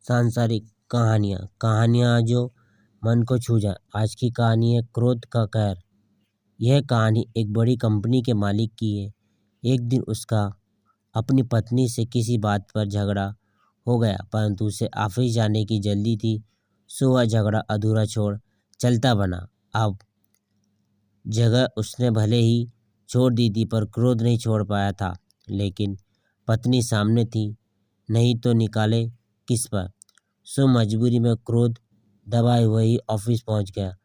सांसारिक कहानियाँ जो मन को छू जाए। आज की कहानी है क्रोध का कहर। यह कहानी एक बड़ी कंपनी के मालिक की है। एक दिन उसका अपनी पत्नी से किसी बात पर झगड़ा हो गया, परंतु उसे ऑफिस जाने की जल्दी थी, सो वह झगड़ा अधूरा छोड़ चलता बना। अब जगह उसने भले ही छोड़ दी थी, पर क्रोध नहीं छोड़ पाया था। लेकिन पत्नी सामने थी, नहीं तो निकाले किस पर। सो मजबूरी में क्रोध दबाए हुए ही ऑफिस पहुंच गया।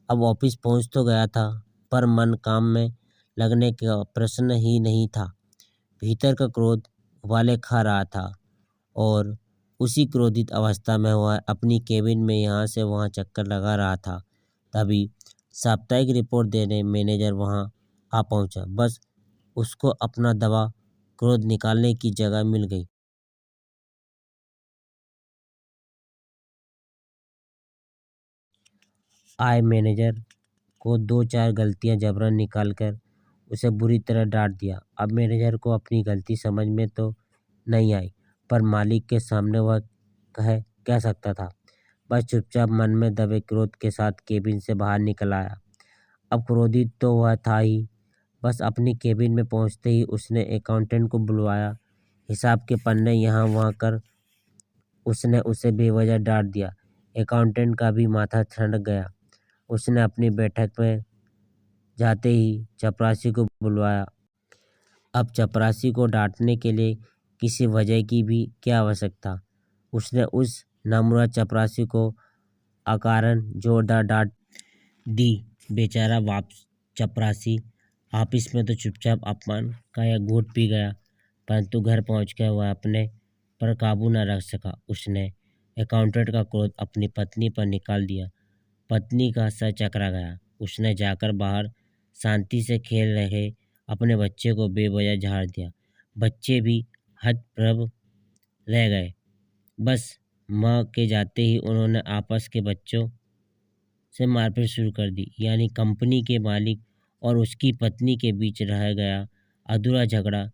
अब ऑफिस पहुंच तो गया था, पर मन काम में लगने का प्रश्न ही नहीं था। भीतर का क्रोध उबाले खा रहा था और उसी क्रोधित अवस्था में वह अपनी केबिन में यहाँ से वहाँ चक्कर लगा रहा था। तभी साप्ताहिक रिपोर्ट देने मैनेजर वहाँ आ पहुँचा। बस उसको अपना दवा क्रोध निकालने की जगह मिल गई। आए मैनेजर को 2-4 गलतियां जबरन निकालकर उसे बुरी तरह डांट दिया। अब मैनेजर को अपनी गलती समझ में तो नहीं आई, पर मालिक के सामने वह कह सकता था। बस चुपचाप मन में दबे क्रोध के साथ केबिन से बाहर निकल आया। अब क्रोधित तो वह था ही, बस अपनी केबिन में पहुंचते ही उसने अकाउंटेंट को बुलवाया। हिसाब के पन्ने यहाँ वहाँ कर उसने उसे बेवजह डांट दिया। अकाउंटेंट का भी माथा ठनक गया। उसने अपनी बैठक में जाते ही चपरासी को बुलवाया। अब चपरासी को डांटने के लिए किसी वजह की भी क्या आवश्यकता। उसने उस नम्र चपरासी को अकारण जोरदार डांट दी। बेचारा वापस चपरासी ऑफिस में तो चुपचाप अपमान का एक घूंट पी गया, परंतु घर पहुंचकर वह अपने पर काबू न रख सका। उसने अकाउंटेंट का क्रोध अपनी पत्नी पर निकाल दिया। पत्नी का सर चकरा गया। उसने जाकर बाहर शांति से खेल रहे अपने बच्चे को बेवजह झाड़ दिया। बच्चे भी हतप्रभ रह गए। बस माँ के जाते ही उन्होंने आपस के बच्चों से मारपीट शुरू कर दी। यानी कंपनी के मालिक और उसकी पत्नी के बीच रह गया अधूरा झगड़ा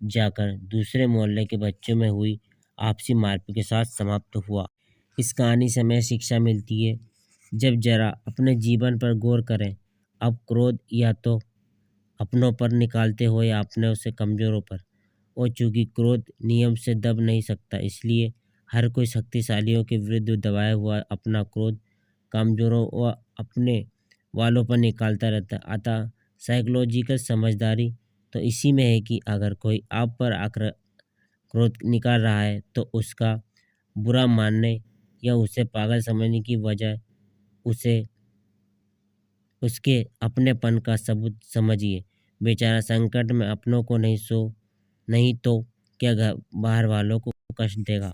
जाकर दूसरे मोहल्ले के बच्चों में हुई आपसी मारपीट के साथ समाप्त हुआ। इस कहानी से हमें शिक्षा मिलती है, जब जरा अपने जीवन पर गौर करें। अब क्रोध या तो अपनों पर निकालते हो या अपने उससे कमजोरों पर। और चूंकि क्रोध नियम से दब नहीं सकता, इसलिए हर कोई शक्तिशालियों के विरुद्ध दबाया हुआ अपना क्रोध कमजोरों व अपने वालों पर निकालता रहता है। अतः साइकोलॉजिकल समझदारी तो इसी में है कि अगर कोई आप पर क्रोध निकाल रहा है तो उसका बुरा मानने या उसे पागल समझने की वजह उसे उसके अपनेपन का सबूत समझिए। बेचारा संकट में अपनों को नहीं तो क्या बाहर वालों को कष्ट देगा।